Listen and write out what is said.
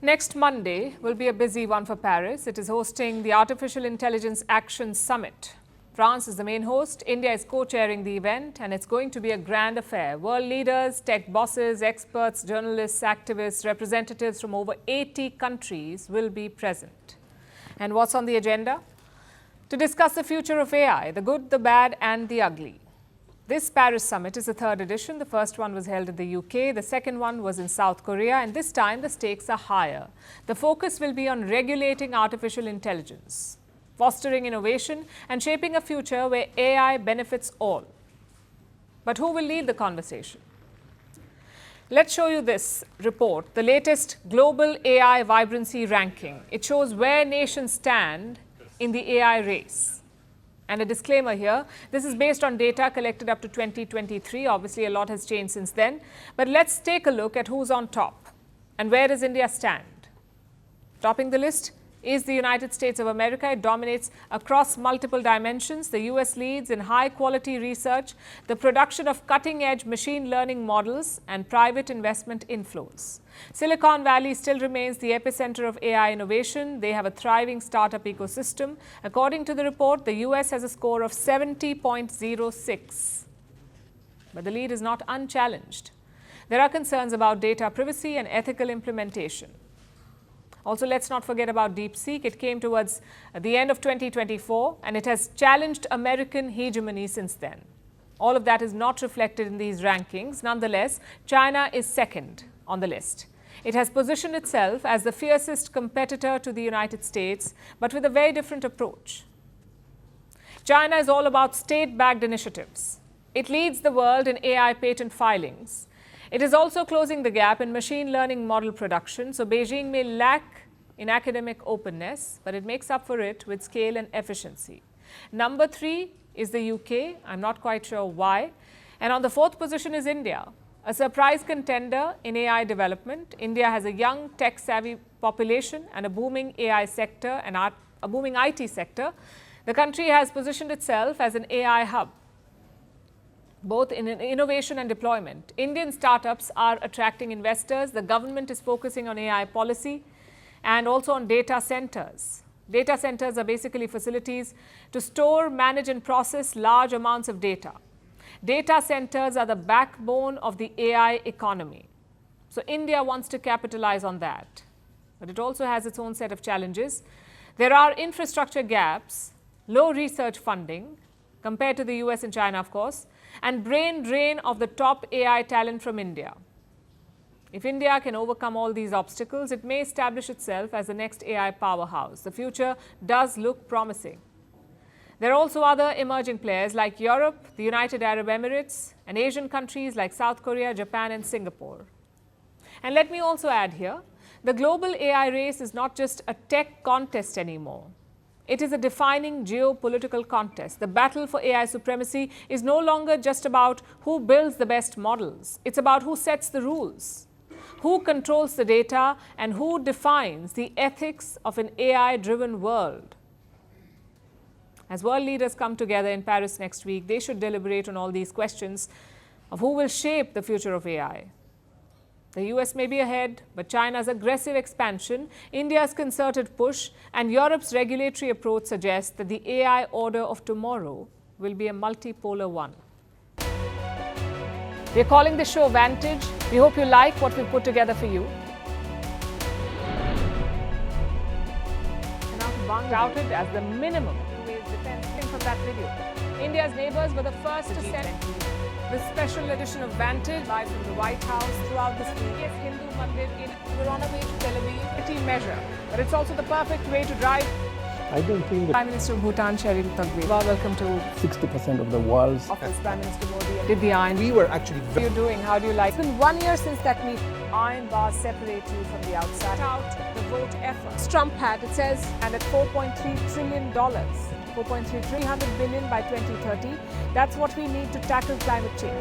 Next Monday will be a busy one for Paris. It is hosting the Artificial Intelligence Action Summit. France is the main host. India is co-chairing the event, and it's going to be a grand affair. World leaders, tech bosses, experts, journalists, activists, representatives from over 80 countries will be present. And what's on the agenda? To discuss the future of AI, the good, the bad, and the ugly. This Paris summit is the third edition. The first one was held in the UK. The second one was in South Korea. And this time, the stakes are higher. The focus will be on regulating artificial intelligence, fostering innovation, and shaping a future where AI benefits all. But who will lead the conversation? Let's show you this report, the latest Global AI Vibrancy Ranking. It shows where nations stand in the AI race. And a disclaimer here, this is based on data collected up to 2023. Obviously, a lot has changed since then. But let's take a look at who's on top and where does India stand. Topping the list is the United States of America. It dominates across multiple dimensions. The US leads in high-quality research, the production of cutting-edge machine learning models, and private investment inflows. Silicon Valley still remains the epicenter of AI innovation. They have a thriving startup ecosystem. According to the report, the US has a score of 70.06. But the lead is not unchallenged. There are concerns about data privacy and ethical implementation. Also, let's not forget about Deepseek. It came towards the end of 2024, and it has challenged American hegemony since then. All of that is not reflected in these rankings. Nonetheless, China is second on the list. It has positioned itself as the fiercest competitor to the United States, but with a very different approach. China is all about state-backed initiatives. It leads the world in AI patent filings. It is also closing the gap in machine learning model production, so Beijing may lack in academic openness, but it makes up for it with scale and efficiency. Number 3 is the UK. I'm not quite sure why. And on the 4th position is India, a surprise contender in AI development. India has a young tech-savvy population and a booming AI sector and a booming IT sector. The country has positioned itself as an AI hub, both in innovation and deployment. Indian startups are attracting investors. The government is focusing on AI policy and also on data centers. Data centers are basically facilities to store, manage, and process large amounts of data. Data centers are the backbone of the AI economy. So India wants to capitalize on that. But it also has its own set of challenges. There are infrastructure gaps, low research funding, compared to the US and China, of course, and brain drain of the top AI talent from India. If India can overcome all these obstacles, it may establish itself as the next AI powerhouse. The future does look promising. There are also other emerging players like Europe, the United Arab Emirates, and Asian countries like South Korea, Japan, and Singapore. And let me also add here, the global AI race is not just a tech contest anymore. It is a defining geopolitical contest. The battle for AI supremacy is no longer just about who builds the best models. It's about who sets the rules, who controls the data, and who defines the ethics of an AI-driven world. As world leaders come together in Paris next week, they should deliberate on all these questions of who will shape the future of AI. The US may be ahead, but China's aggressive expansion, India's concerted push, and Europe's regulatory approach suggest that the AI order of tomorrow will be a multipolar one. We're calling the show Vantage. We hope you like what we put together for you. And touted as the minimum two-way defense from that video. India's neighbors were the first to send the special edition of Vantage live from the White House throughout this week. Yes, Hindu Mandir we're on our way to Tel Aviv. Pretty measure, but it's also the perfect way to drive. I don't think that Prime Minister of Bhutan, Aritifical. Welcome to 60% of the world's office. Prime Minister Modi did the iron. We were actually How are you doing? How do you like? It's been 1 year since that meeting. Iron bars separate you from the outside. Out the vote effort. Trump had, it says, and at $4.3 trillion. 300 billion by 2030. That's what we need to tackle climate change.